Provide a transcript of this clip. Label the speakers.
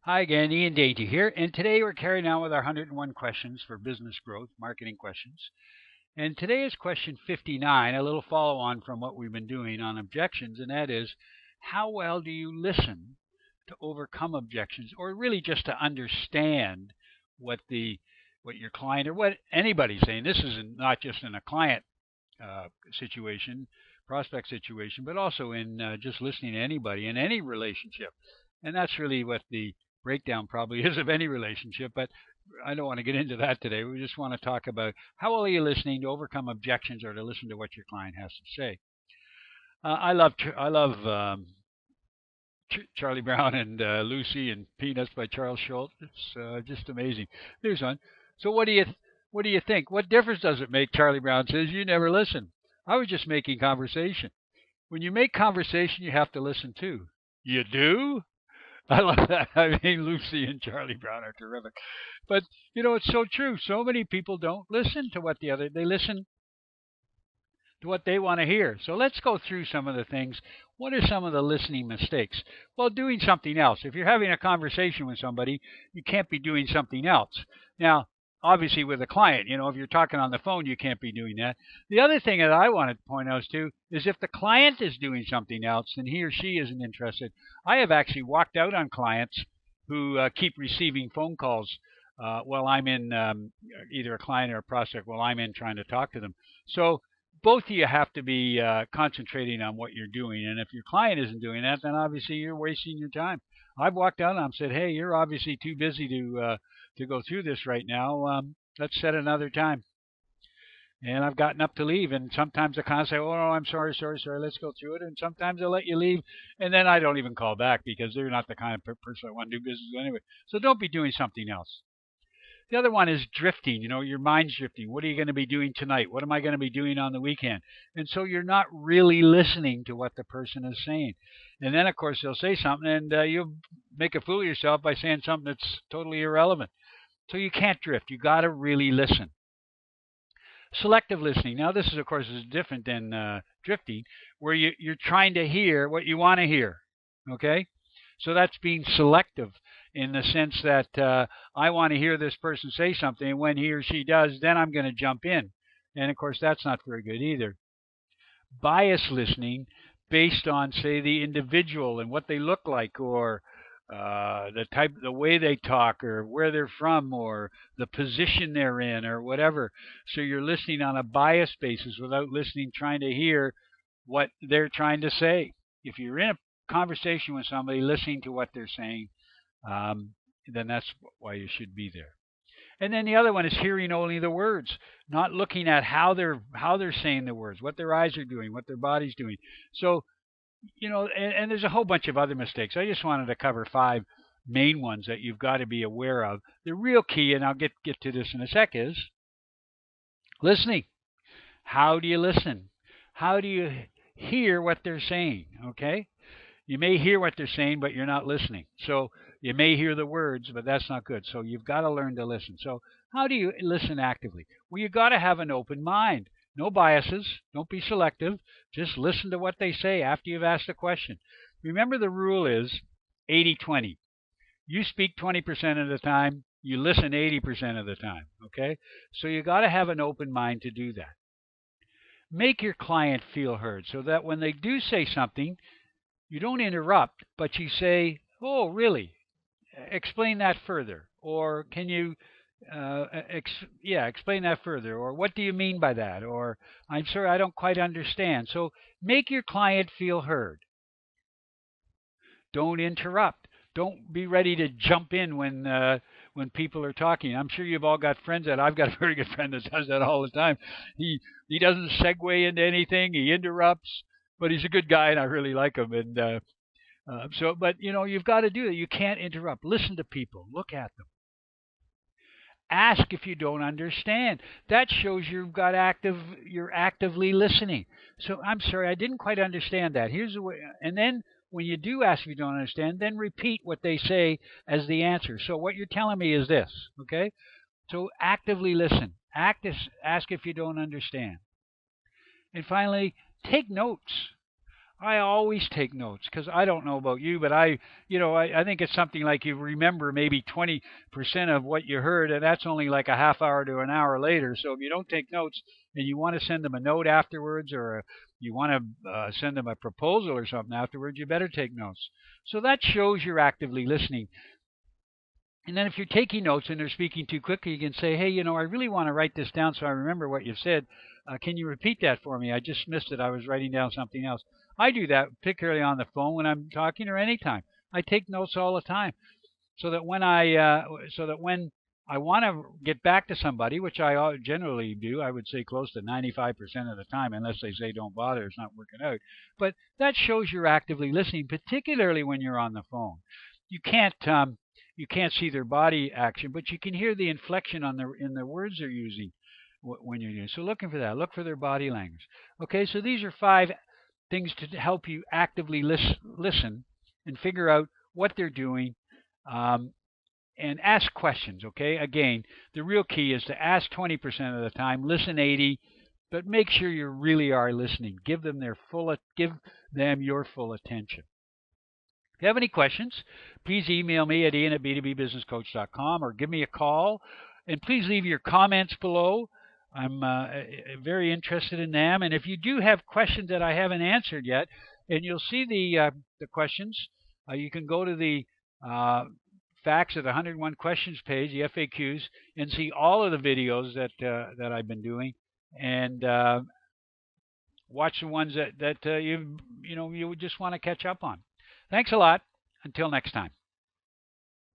Speaker 1: Hi again, Ian Dainty here, and today we're carrying on with our 101 questions for business growth, marketing questions. And today is question 59, a little follow on from what we've been doing on objections, and that is how well do you listen to overcome objections, or really just to understand what what your client or what anybody's saying. This is not just in a client situation, prospect situation, but also in just listening to anybody in any relationship. And that's really what the breakdown probably is of any relationship, but I don't want to get into that today. We just want to talk about how well are you listening to overcome objections or to listen to what your client has to say. Charlie Brown and Lucy and Peanuts by Charles Schultz. It's just amazing. Here's one. So what do you think? What difference does it make? Charlie Brown says, you never listen. I was just making conversation. When you make conversation, you have to listen too. You do? I love that. I mean, Lucy and Charlie Brown are terrific. But, it's so true. So many people don't listen to they listen to what they want to hear. So let's go through some of the things. What are some of the listening mistakes? Well, doing something else. If you're having a conversation with somebody, you can't be doing something else. Now, obviously with a client, if you're talking on the phone, you can't be doing that. The other thing that I want to point out too is if the client is doing something else and he or she isn't interested. I have actually walked out on clients who keep receiving phone calls while I'm in either a client or a prospect while I'm in trying to talk to them. So both of you have to be concentrating on what you're doing. And if your client isn't doing that, then obviously you're wasting your time. I've walked out and said, hey, you're obviously too busy to go through this right now. Let's set another time. And I've gotten up to leave, and sometimes the client say, oh, no, I'm sorry, let's go through it. And sometimes they'll let you leave, and then I don't even call back because they're not the kind of person I want to do business with anyway. So don't be doing something else. The other one is drifting. Your mind's drifting. What are you going to be doing tonight? What am I going to be doing on the weekend? And so you're not really listening to what the person is saying. And then, of course, they'll say something, and you'll make a fool of yourself by saying something that's totally irrelevant. So you can't drift. You got to really listen. Selective listening. Now, this is, of course, is different than drifting, where you're trying to hear what you want to hear. Okay? So that's being selective in the sense that I want to hear this person say something, and when he or she does, then I'm going to jump in. And, of course, that's not very good either. Bias listening based on, say, the individual and what they look like, or the way they talk, or where they're from, or the position they're in, or whatever. So you're listening on a bias basis without listening, trying to hear what they're trying to say. If you're in a conversation with somebody, listening to what they're saying, then that's why you should be there. And then the other one is hearing only the words, not looking at how they're saying the words, what their eyes are doing, what their body's doing. So, and there's a whole bunch of other mistakes. I just wanted to cover 5 main ones that you've got to be aware of. The real key, and I'll get to this in a sec, is listening. How do you listen? How do you hear what they're saying? Okay? You may hear what they're saying, but you're not listening. So you may hear the words, but that's not good. So you've got to learn to listen. So how do you listen actively? Well, you've got to have an open mind. No biases. Don't be selective. Just listen to what they say after you've asked a question. Remember, the rule is 80-20. You speak 20% of the time. You listen 80% of the time. Okay? So you got to have an open mind to do that. Make your client feel heard so that when they do say something, you don't interrupt, but you say, oh, really? Explain that further. Or can you, explain that further. Or what do you mean by that? Or I'm sorry, I don't quite understand. So make your client feel heard. Don't interrupt. Don't be ready to jump in when people are talking. I'm sure you've all got friends that I've got a very good friend that does that all the time. He doesn't segue into anything. He interrupts. But he's a good guy, and I really like him. And but you've got to do it. You can't interrupt. Listen to people. Look at them. Ask if you don't understand. That shows you're actively listening. So I'm sorry, I didn't quite understand that. Here's the way. And then when you do ask if you don't understand, then repeat what they say as the answer. So what you're telling me is this. Okay. So actively listen. Ask if you don't understand. And finally, take notes. I always take notes because I don't know about you, but I think it's something like you remember maybe 20% of what you heard, and that's only like a half hour to an hour later. So if you don't take notes and you want to send them a note afterwards, or you want to send them a proposal or something afterwards, you better take notes. So that shows you're actively listening. And then if you're taking notes and they're speaking too quickly, you can say, hey, I really want to write this down so I remember what you said. Can you repeat that for me? I just missed it. I was writing down something else. I do that particularly on the phone when I'm talking or anytime. I take notes all the time so that when I want to get back to somebody, which I generally do, I would say close to 95% of the time, unless they say don't bother, it's not working out. But that shows you're actively listening, particularly when you're on the phone. You can't see their body action, but you can hear the inflection in the words they're using when you're using. So looking for that, look for their body language. Okay, so these are 5 things to help you actively listen and figure out what they're doing, and ask questions. Okay, again, the real key is to ask 20% of the time, listen 80, but make sure you really are listening. Give them your full attention. If you have any questions, please email me at ian@b2bbusinesscoach.com or give me a call. And please leave your comments below. I'm very interested in them. And if you do have questions that I haven't answered yet, and you'll see the questions, you can go to the Facts of the 101 Questions page, the FAQs, and see all of the videos that I've been doing, and watch the ones that you just want to catch up on. Thanks a lot. Until next time.